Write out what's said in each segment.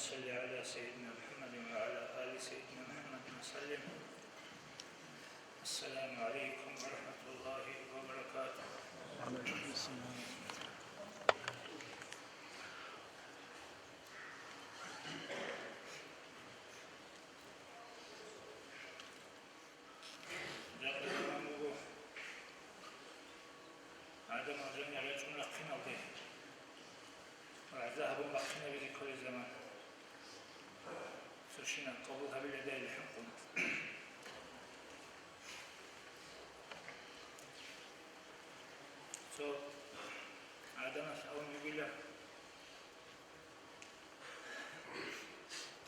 صل على سيدنا محمد وعلى آل سيدنا محمد وسلم. السلام عليكم ورحمة الله وبركاته. وعليكم السلام. عدم أجل يعيش ملقنا به وعذاب ملقنا به كل زمان سوشنا قبولها باليدين الحكم عدم أسأل نبيلا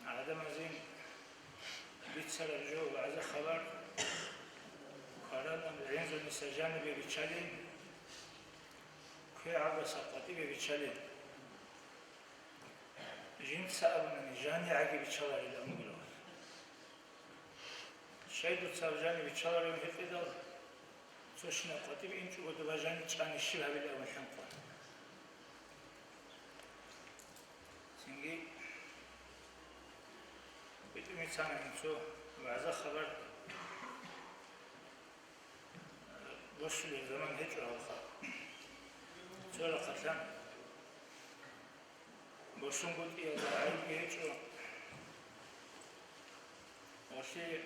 عدم أزين بيتسر الجو وعز خبر قررنا بالعنز المساجان بيتشالين كي عبر سقطي بيتشالين جين سأبنا جاني عقي بيتشالر إلى أمقلوه شايدو تساوجاني بيتشالر يوم هفدال سوشنا قطي بإنتو قدو جاني تشاني الشبه بالأول حنقون سنجي بيتو ميتانا انتو وعزا خبر وصل الزمن هجرة الخبر سورة قتلان بوشون قد إيا دعايب هجرة وشي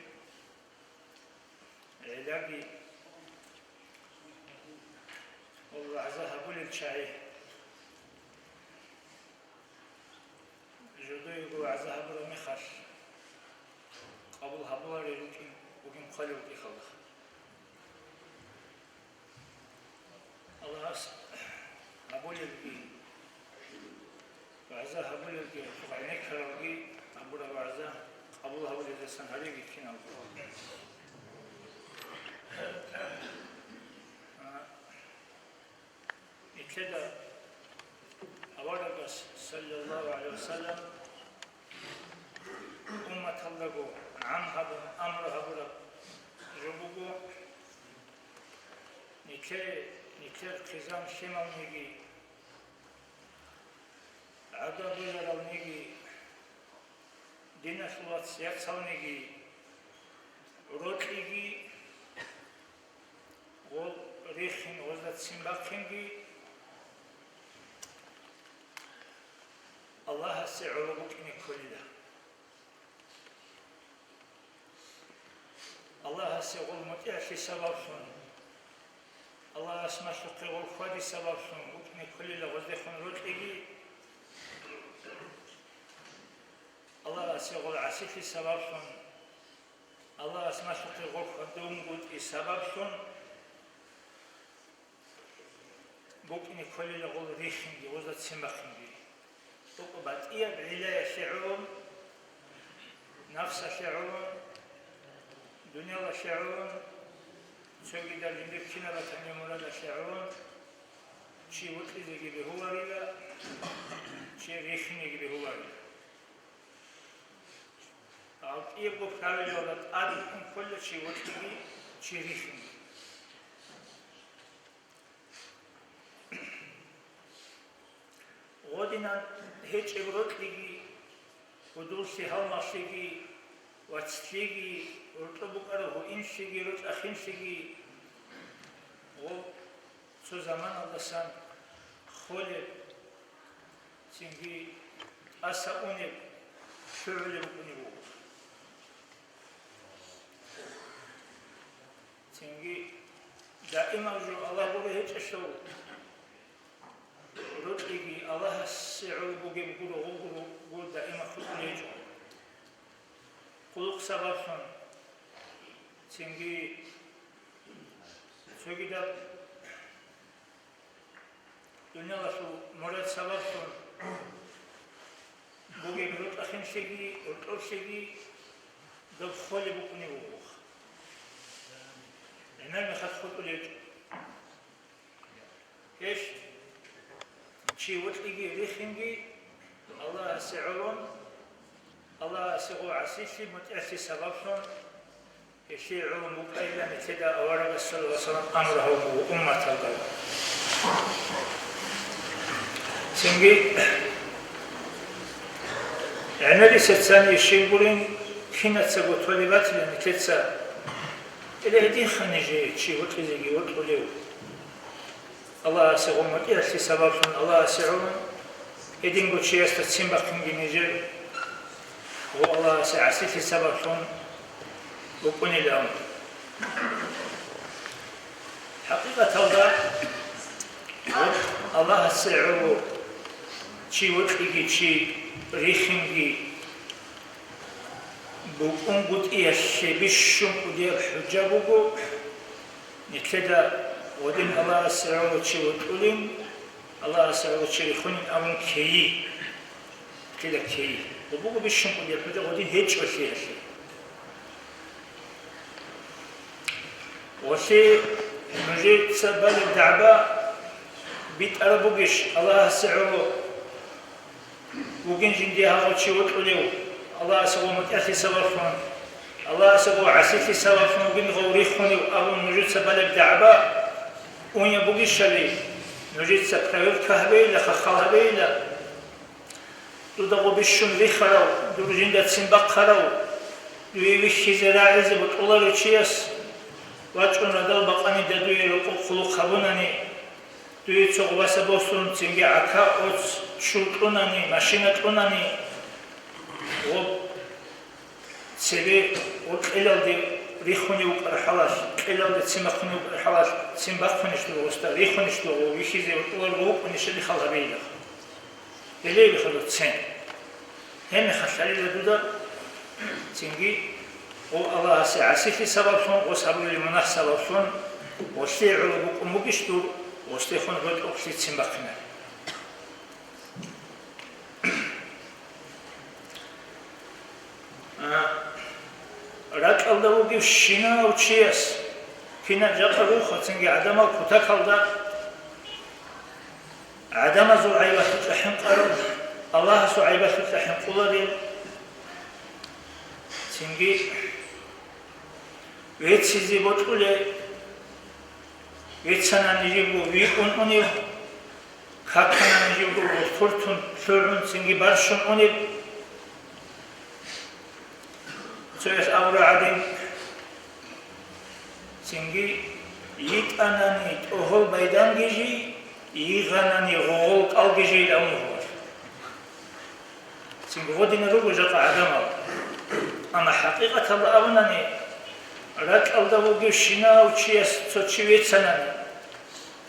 علاقي والله عزاها بولي الشاعي جدو يقول عزاها بولي مخاش قبلها بولي وكين قلب يخلق الله أبولي الكي وعزاها أبولي الكي فعينيك هرولي أبولا وعزاه قبلها بولي جسن هريقي كينا ابتدى أولا صلى الله عليه وسلم أمة الله عمها أمرها بلا جبوكو نكتر قزام شمال نيجي عدا بلال نيجي دينا شلوات سياقسال نيجي روت نيجي غول ريخين وزدت سنباقينجي الله سعر بكني كل ده الله سيقول متع في سبب شنو الله اسمه شقي والخوادي سبب شنو بكني كل ده وزدخن روتيجي الله سيقول عسي في سبب شنو الله اسمه شقي والخوادي ومقود سبب شنو بكني كل ده غول ريخنجي وزدت سنباقينجي وقبت إيا بعلاية شعوم نفس شعوم دنيا شعوم سوي دار جندك كنا بتعني مراد شعوم شيء وقت ذي بهو ريلا شيء ريخني بهو ريلا أو إيا بقطع الجودة أدي كل شيء وقت ذي شيء ريخني غودنا هيج إبروت لي ودوسي هالماشيجي واتسليجي ورطبوك أره إنشيجي رط أخينشيجي و سو زمان أدسان خولب سنجي أساونب شعولب بنيبو سنجي دائما جو الله بوله هيج أشو رجلي الله السعر بوجب قول دائما خلق قلق سببهم سنجي سويدا دنيا لشو مراد سببهم بوجب رد أخين شيء رد شيء دب خالي بكوني بوخ لأن المخد خلق ليج إيش شيء وتلقي ريخنجي الله سعرون الله سعو عسيسي متأسي سببهم شيء علوم مقايلة نتدى أورد صلى الله عليه وسلم أمره وأمة الله سنجي عملي ستساني الشيبولين كنا تسقطولي باتلين كتسا إلى هدين خنجي تشي وتلزقي وتقوليو الله سيقوم إلى سبب الله سيعون هدين قد شيء يستسين بقين جنجي والله سيعسي في سبب وكوني الأمر حقيقة الله سيعون تشي وتلقي تشي ريخنجي بوكون قد إيشي بشم ودير حجابوكو نتلدا ودين الله سيعون تشي وتقولين الله سيعون تشي ريخونين أمون كي كده كي وبوكو بشم ودير حجاب ودين هيتش وشي وشي نجيت سبال الدعبة بيت أربوكش الله سيعون وقين جندي هاو تشي وتقوليو الله سبو متأخي سبفون الله سبو عسيتي سبفون وقين غوريخوني وأبو نجيت سبالك دعبا وين يبوغي شلي نجيت سبقايل كهبيلا خخالهبيلا دودغو بشون ريخراو دور جندا تسنبق خراو دوي وشي زراعيزي بطولارو تشيس واجون ردال بقاني دادوي رقو خلوق خبوناني دوي تسوغ بوستون تنجي عكا اوت شلطوناني ماشينة طوناني و سبي وقلل دي ريخوني وقرحلاش قلل دي تسمخوني وقرحلاش تسمبخوني شلو وستا ريخوني شلو ويشيزي وطولار غوب ونشلي خالها بيلا إليه بخلو تسين هم خشالي لدودا تنجي والله سيعسي في سببهم وصابوا لمنح سببهم وستيعوا بكم مقشتوا وستيخون غد أكسي تسمبخنا رات ألدو جيب شينا وتشيس كنا جاقلو خطنجي عدما كتاك ألدا عدما زو عيبة تتلحن قرب الله سو عيبة تتلحن قلدين تنجي ويت سيزي بطولي ويت سنة نجيبو ويقون أنيو كاكنا نجيبو وطرتون شرون تنجي برشون أنيو سويس أورا عدين تنجي يت أناني تأهل بيدان جيجي يغناني غول قال جيجي الأمور تنجي غودين روغو جاقا عدما أما حقيقة الله أبناني رات ألدو جيشنا وشيس تشويت سناني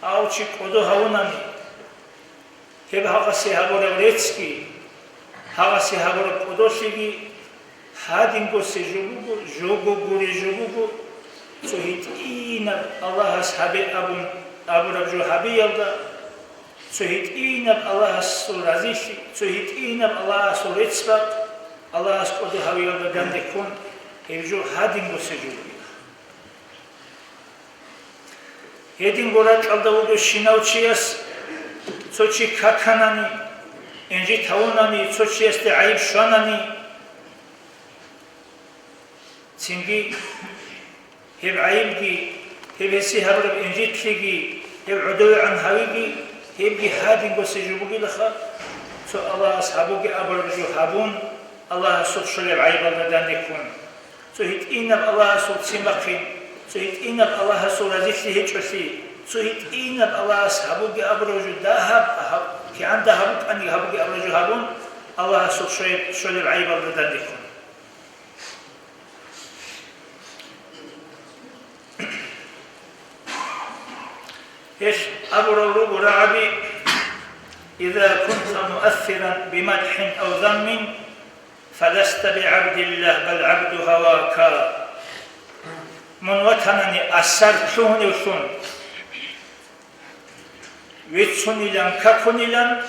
أو شي قدو هوناني هب هاقسي هابورا ريتسكي هاقسي هابورا قدوشيجي هادينكو سيجوغو جوغو غوري جوغو سوهيت إينا الله أصحابي أبو ربجو حبي يلدا سوهيت إينا الله أصول رزيشي سوهيت إينا الله أصول ريتسباق الله أصول حبي يلدا داندكون هبجو هادينكو سيجوغو هادينكو رات ألدوغو شيناو تشيس سوچي كاكاناني إنجي تاوناني سوچي استعيب شواناني تنجي هب عيبجي هب هسي هبرب إنجيت لجي هب عدوي عن هاويجي هبجي هادين قصي جبوجي لخا سو الله أصحابوجي أبر بجو حابون الله سوق شلب عيب الله يكون سو هيت إنب الله سوق سمقين سو هيت إنب الله سوق رزيشي هيتشوسي سو هيت إنب الله أصحابوجي أبر بجو دهب كي عن دهبوك أني هبوجي أبر بجو حابون الله سوق شلب عيب الله يكون إيش أبو رعبي إذا كنت مؤثرا بمدح أو ذم فلست بعبد الله بل عبد هواك من وطنني أثر شوني وشون ويتسوني لن كاكوني لن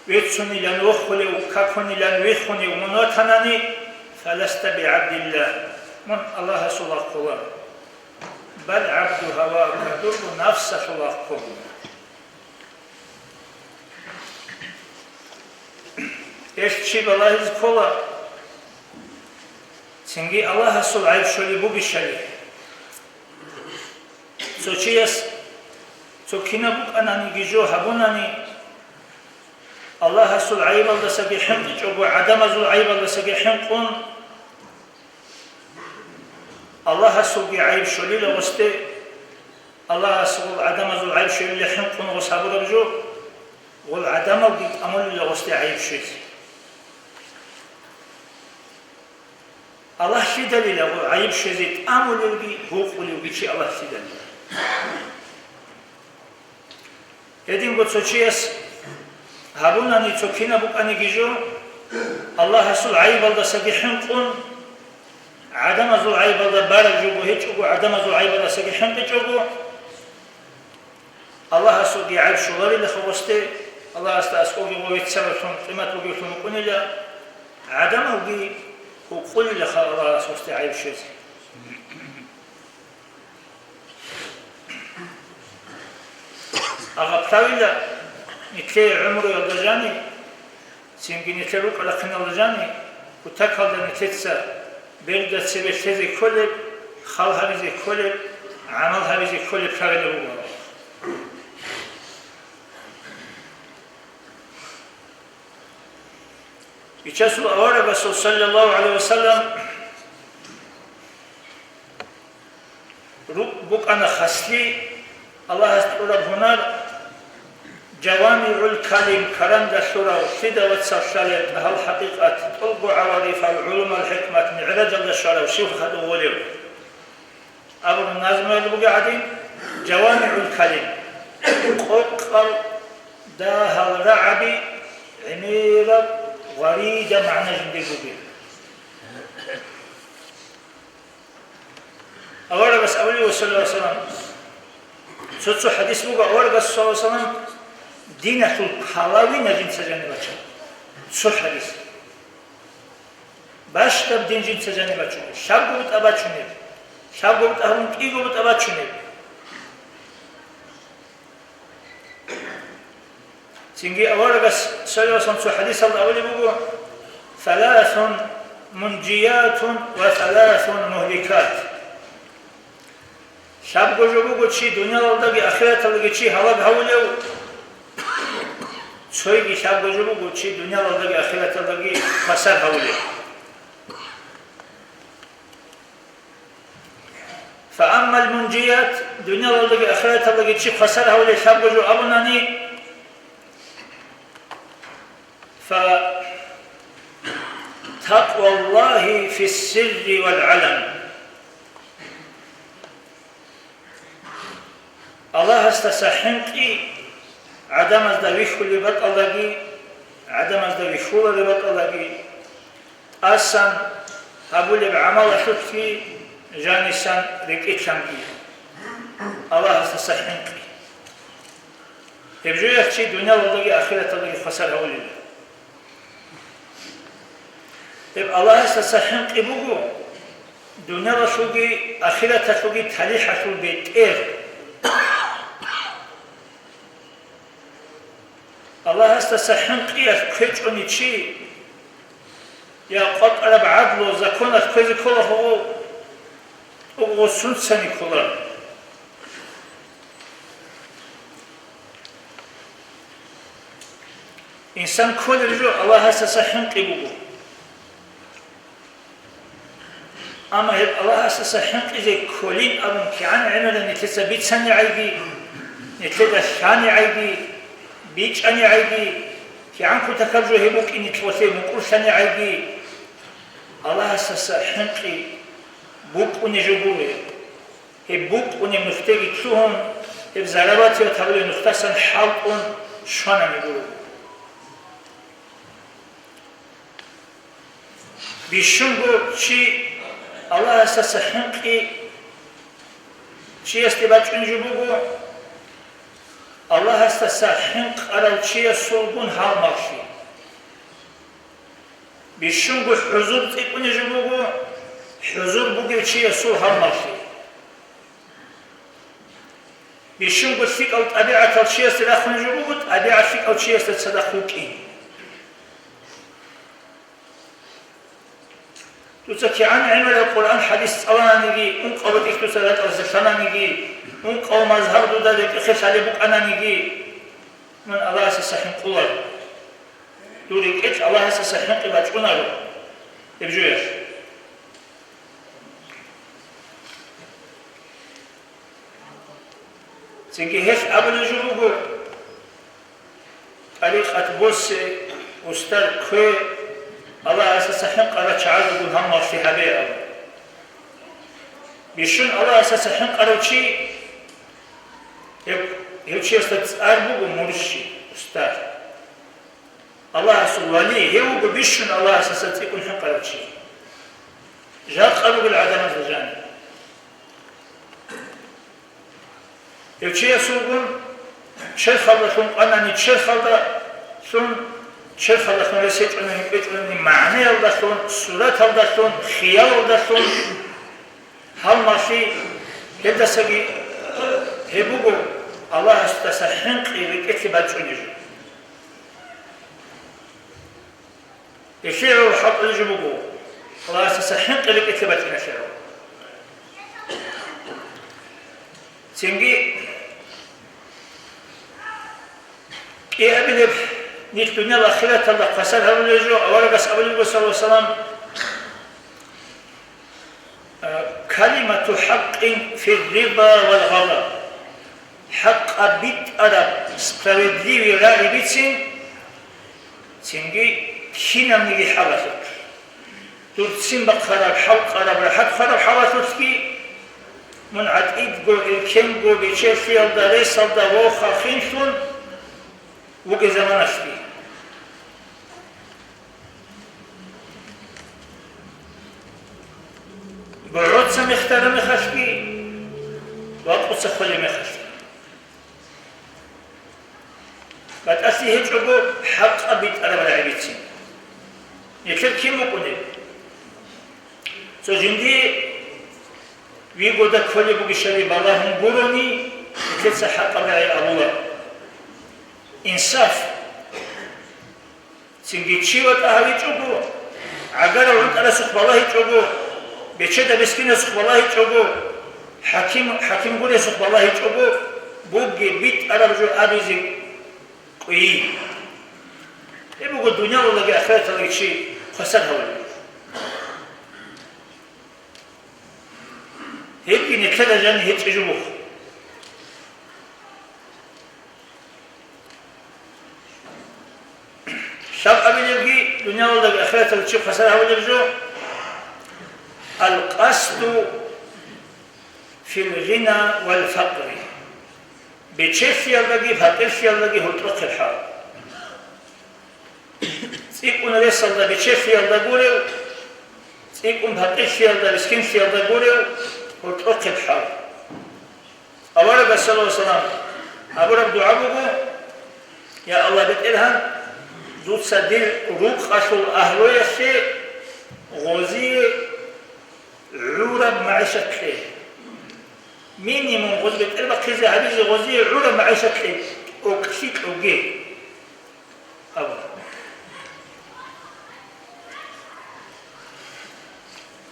ويتسوني لن وخلي وكاكوني لن ويخوني ومن وطنني فلست بعبد الله من الله سبحانه وتعالى بل عبد هواك در نفسك الله قبل إيش شيء بالله يذكره تنجي الله سول عيب شولي بو بشلي سو چيس سو كنا بوك أناني جيجو هبوناني الله سول عيب الله سجى حمد جوجو عدم زول عيب الله سجى حمقون الله سول عيب شليل وسته الله سول عدم زول عيب شليل حمقون وصابر بجو والعدم أمل وسته عيب شيء الله شي دليل عيب شيء أمل اللي هو قولي وبيشي الله شي دليل يدين قد سوتشيس هابوناني تشوكينا بوكاني جيجو الله سول عيب الله سجى حمقون عدم زول عيب الله بارك جوجو هيك جوجو عدم زول عيب الله سجى حمد جوجو الله سول عيب شغالي لخوسته الله استأسقوه ويتسببون قيمة وجوههم كونيلا عدم وجي وقول الله سوسته عيب شيء أغطاويلا نتلي عمره يضجاني سيمكن نتلوك على قناة يضجاني وتكهل نتلتسا بردة سبيل تزي كل خالها بزي كل عملها بزي كل بشاغل هو يتشاسل أولا بس صلى الله عليه وسلم بك أنا خسلي الله أستغفر هنا جوامع الكلم كرم دشورا وشدة وتصفشالة أهل حقيقة طلب عوارف العلوم الحكمة معرج الدشورا وشوف هذا وليو أبو النازم يقول قاعدين جوامع الكلم قل داها الرعبي عميرة وريدة معنى جندي بوبي أولا بس أولي صلى الله عليه وسلم سوتسو حديث بوغا أولا بس صلى الله عليه وسلم دينة الحلاوي نجين سجاني بچه سو حديث باش تب دين جين سجاني بچه شاب بوت أبا چونيب شاب بوت أهون إيغو بوت أبا چونيب سنجي أولا بس صلى الله عليه وسلم سو حديث الله أولي بوغا ثلاث منجيات وثلاث مهلكات شاب گوجو بگو چی دنیا لدگی آخرت لدگی چی هلاک هولیو چویگی شاب گوجو بگو چی دنیا لدگی آخرت لدگی خسر هولیو فأما المنجيات دنیا لدگی آخرت لدگی چی خسر هولیو شاب گوجو ابنانی فتقوى الله في السر والعلن الله استسحنقي عدم ازدويخ اللي بطلقي عدم ازدويخ اللي بطلقي أسان هبولي بعمل شفتي جانسان ركيت شمقي الله استسحنقي يبجو يخشي دنيا لدقي آخرة لدقي خسر هولي يب الله استسحنقي بقو دنيا لشوقي آخرة شوقي تليح شوق بيتئر الله استسحنقي كيجوني شي يا قد أرب عدل زكونة كذي كله هو سنسني كله إنسان كل رجوع الله استسحنقي بقو أما الله استسحنقي زي كلين أبن كيان عملا نتثبت سني عيدي نتلقى شاني عيدي بيج أني عيدي كي عنكو تكرجو هبوك إني توثي مقرش أني عيدي الله استسحنقي بوك أني جبولي هبوك أني مفتاقي تلوهم هب زرباتي وتبلي نختسن حلقون شانا نقولوا بيشنغو شي الله استسحنقي شي استباج انجبوغو الله استسحنق على الشيء الصلبون هالمرشي بيشنغو حضور تكون جبوغو حضور بوغي الشيء الصل هالمرشي بيشنغو فيك أو طبيعة الشيء استدخل جبوغو طبيعة فيك أو الشيء استدخلوكي تسكي عن عمل القرآن حديث الله نجي انقبت اكتسالات الزفنا نجي انقو مظهر دو ذلك اخش علي بك أنا نجي من الله سسحن قول دوری کت الله اساس حق بچون رو ابجویش چنگی هیچ اول جو بگو طریقت بوس استر که الله اساس حق را چعال بگو هم ماشی هبه اول بیشون الله اساس حق را چی هیچی است بگو مرشی استر الله سبحانه هو بيشن الله أساسا يكون حق على شيء جاء قالوا بالعدم الرجاني يوشي يسوقون شيء خلصون أنا نشيء خلصون شيء خلصون رسيت أنا نبيت أنا معنى خلصون صورة خلصون خيال خلصون هل ماشي هذا سجى هبوجو الله استسحنق يبكي باتشونيج يشيعوا حط الجبوجو الله استسحنق يبكي باتشونيج سنجي إيه أبي نيتوني الأخيرة الله قصر هذا الجو أول بس أول النبي صلى الله عليه وسلم كلمة حق في الرضا والغضب حق أبيت أرب سبريدلي وراري بيتين سنجي كينا مني حواسك ترسم بقرب حق أرب رحت خرب حواسك من عديد جو الكم جو بيشير في الدرس الدواخ خينشون وقت زمان أشبي بعد سمختار مخشبي وقت سخلي مخشبي بعد أصلي هيك أقول حق أبيت أنا ولا عبيتين يكل كم بقولي سجندي ويقول ده كل بقى شبي بالله قولوني يكل سحق أبي أبوه إنصاف سنجي تشيوت أهلي تجوبو عقارة ولد على سخ بالله تجوبو بيتشدا بسكين سخ بالله تجوبو حكيم قولي سخ بالله تجوبو بوجي بيت على رجل أبيزي قوي يبقى الدنيا ولا جا آخرت ولا شيء خسرها ولا هيك نكذا جن هيك تجوبو شاب أبي يبقي دنيا ولا آخرة الشيء خسرها ولا رجو القصد في الغنى والفقر بتشيف يلقي فقير يلقي هو طرق الحال تيكون ليس الله بتشيف يلقي تيكون فقير يلقي مسكين يلقي هو طرق الحال أولا بس الله وسلام أبو رب دعابه يا الله بتقلها زود سدير روك خشول أهلوية شيء غوزي عورب معيشة كليه مينيموم غوزي بتقلبك كذا عبيزي غوزي عورب معيشة كليه أوكسيك أوجي أولا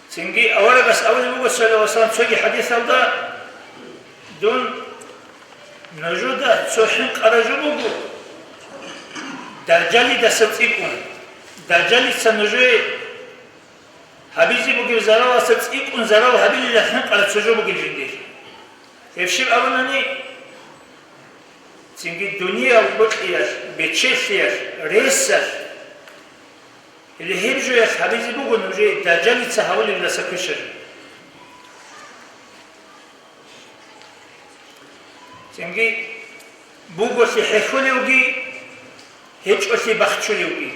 سنجي أولا بس أول النبي صلى الله عليه وسلم سوي حديث هذا دون نجودة سوحنق أرجوبه درجالي دستيكون درجالي سنجوي حبيزي بقي زراوة ستيكون زراوة حبيزي لحنق على تسجو بقي الجندير يفشيب أولاني تنجي الدنيا وبقياش بتشيفياش ريساش اللي هيبجو ياش حبيزي بقي نجوي درجالي تسهولي لسكشر تنجي بقو سيحيخولي وقي هيك أشي بختشولي وقي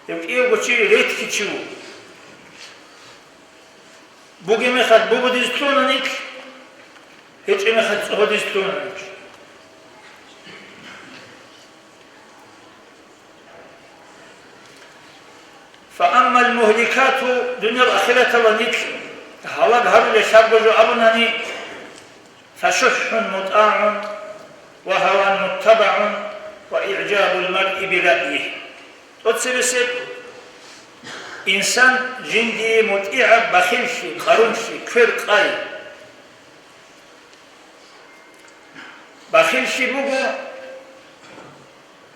يبقى إيه وقتي ريت كتشو بوجي مخد بوجو ديستونا نيك هيك مخد هو ديستونا نيك فأما المهلكات دنيا الآخرة ونيك هلا بهر لشاب جو أبناني فشح مطاع وهوى متبع وإعجاب المرء برأيه تتسبسب إنسان جندي مطيع بخيلشي قرنشي كفر قاي بخيلشي بوغو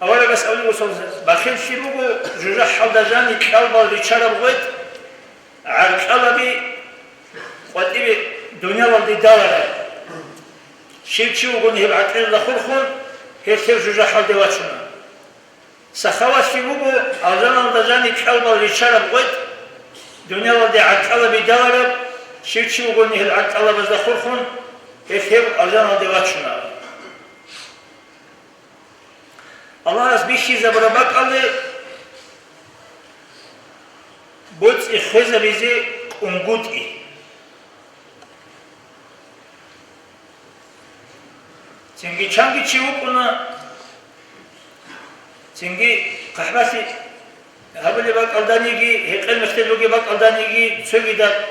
أولا بس أولي وصول بخيل شلوغو جوجا حلدجاني كالبا لچارب غويت عرق ألبي قد دنيا والدي دالره شيلچوغو نهب عقل لخورخون هير جوجا حلدي واتشنا سخوا شلوغو ألدجاني كالبا لچارب غويت دنيا والدي عرق ألبي دالره شيلچوغو نهب عقل لخورخون هير ألدجاني واتشنا Allah az bir şey zabra bakalı bots ihza bizi ungut i çünkü çangi çivuk ona çünkü kahvesi habeli bak aldanigi hekel müşterilogi bak aldanigi sögida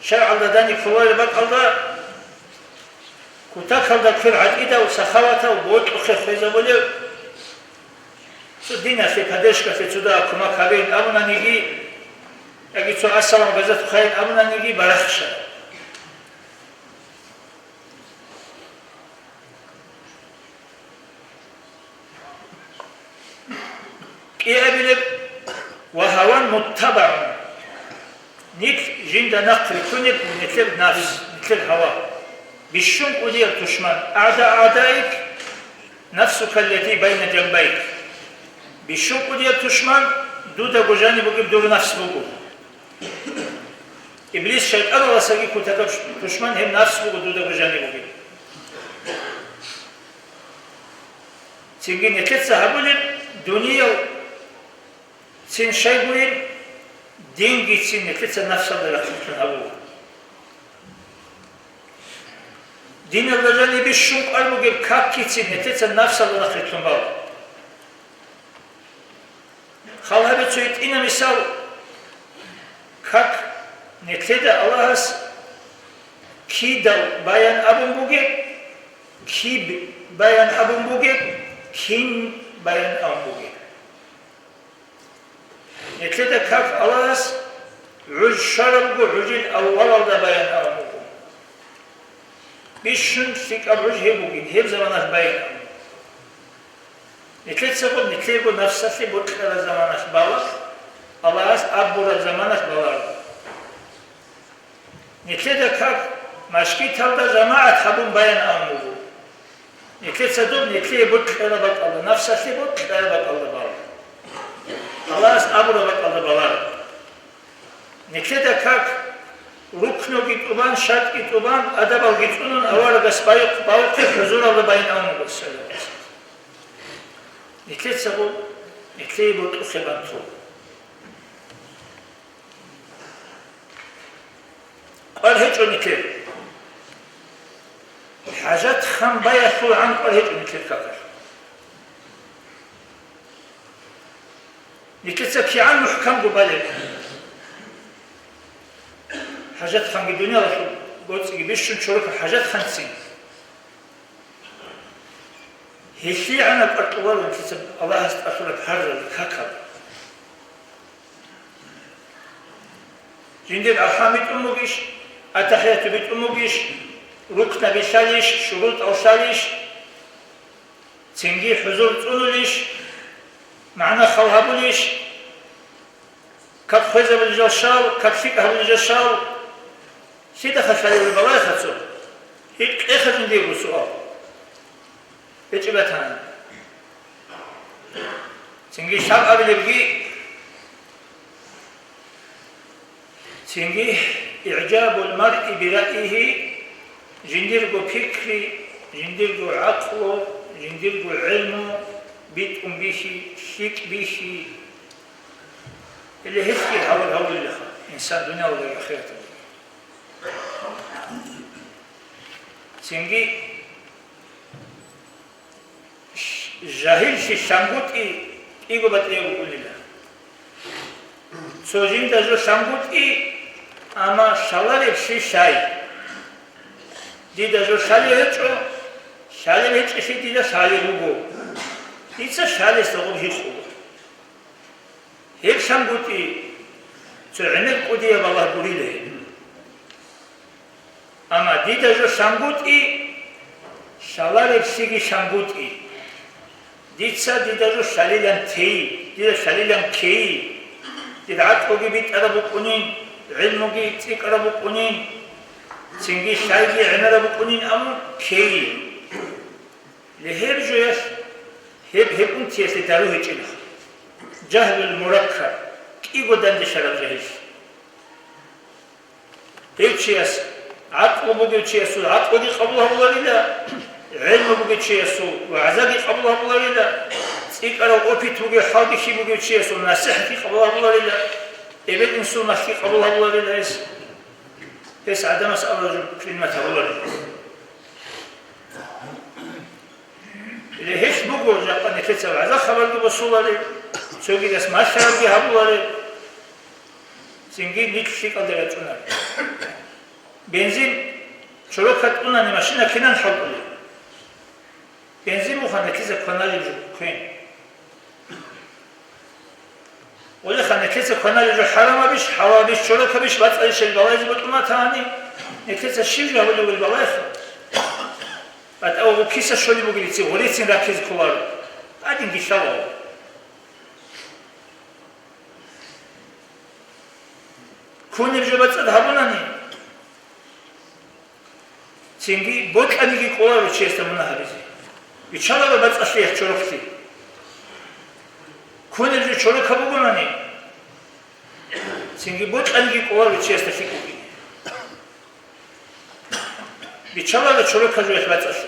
şer aldani kulları bak alda kutak alda kır'at ida ve sakhavata ve bot ihza böyle Dina se kadeshka se cuda kuma kavin amuna nigi agi cu assalam gazet khayn amuna nigi barakhsha Qiyabil wa hawan muttaba nik jinda naqli kunib mithl nafs mithl hawa bishum udir tushman a'daik nafsuka allati bayna janbayk بشوق دي تشمن دودا جوجاني بقول دور نفس بقول إبليس شيطان ولا سجي كنت تشمن هم نفس بقول دودا جوجاني بقول تيجي نتلسه هقول الدنيا تين شيء بقول دين جيتين نتلسه نفس الله لكن هقول دين الله جاني بشوق أربعة كاب كيتين نتلسه نفس الله لكن هقول Халабе цует ина мисал, как нетледа Аллахас ки дал баян абун буге, ки баян абун буге, кин баян абун буге. Нетледа как Аллахас уж шарабгу ужил аввалда баян абун буге. Бишшун фик абруж хебугин, хеб заманах баян. Нетлецего нетлего навсасли бутхара заманах балах, Аллахас аббура заманах балар. Нетледа как машки талда замаат хабун баян аммугу. Нетлеца дуб нетле бутхара бак Аллах, навсасли бутхара бак Аллах балар. Аллахас аббура бак Аллах балар. Нетледа как рукно гитубан, шат гитубан, адабал гитунун, авара гаспайук, бауки, хузур Аллах баян аммугу. نتلتسبو نتليبو تخبانتو قال هيجو نتليب حاجات خم بايخو عن قال هيجو نتليب كاكر نتلتسكي عن محكم قبالي حاجات خم الدنيا رسول قلت بيشن شروك حاجات خمسين هشي عنا بأطوال ونكسب الله أصلك هرر الكاكب جندب أحامد أموغيش أتحيات بيت أموغيش ركن بشاليش شروط أو شاليش تنجي حضور تقوليش معنا خوهبوليش كاب خوزة بالجشاو كاب فيكه بالجشاو سيدا خشالي بالبلاي خطو هيك إخذ ندير سؤال إجابتان تنجي شاب أبي لبقي تنجي إعجاب المرء برأيه جندرقو فكري جندرقو عقله جندرقو علمه بيت بيشي شيك بيشي اللي هسكي هول اللي خا إنسان دنيا ولا آخرة تنجي جاهل شي شانغوت إيغو باتريو كلنا سوجين تجو شانغوت أما شالاري شي شاي دي تجو شالي هتشو شالي هتش شي دي شالي بوغو ديتسا شالي استغوب هيخو هيك شانغوت تعمل قدية بالله قريله أما دي تجو شانغوت شالاري شي شانغوت Ditsa didaru shalilan tei, dida shalilan kei, dida atkogi bit arabu kunin, ilmugi tik arabu kunin, singi shaygi in arabu kunin amu kei. Leheb joyas, heb untiyasi daru hechina. Jahlul murakkab, ki godan de sharab jahish. Hechiyas, atko bugi chiyasu, atko di qabul habularida, ilmu bugi chiyasu, vazagi qabul habularida, ikara opit bugi halki bugi chiyasu, nasihti qabul habularida, evet insu nahki qabul habularida es adamas avrajum kılmet habularida. Hiç bu olacaklar nefese vaza haber gibi suları, sögi des maşar gibi habuları, singi niç şekilde geçunlar. Benzin çoluk katına ne maşina kinan halkı. Benzin bu hanetize kanalı koyun. Ola hanetize kanalı harama biş, hava biş, çoluk biş, batay şey balayız batma tani. Nefese şivri havlu bil balayız. At o kisa şöyle bu gilisi, orası rakiz kular. Adin gişalo. Kuni jobatsa habunani. Çünkü bot aniki kular uçeste buna habizi. İçala da batsa şey çorukti. Kuni çoruk habunani. Çünkü bot aniki kular uçeste fikuki. İçala da çoruk kazıyor batsa şey.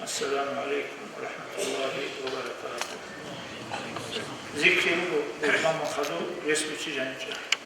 Esselamu Aleyküm ve Rahmetullahi ve Berekatuhu. Zikri bu, İmam-ı Hadu, resmi çiğnence.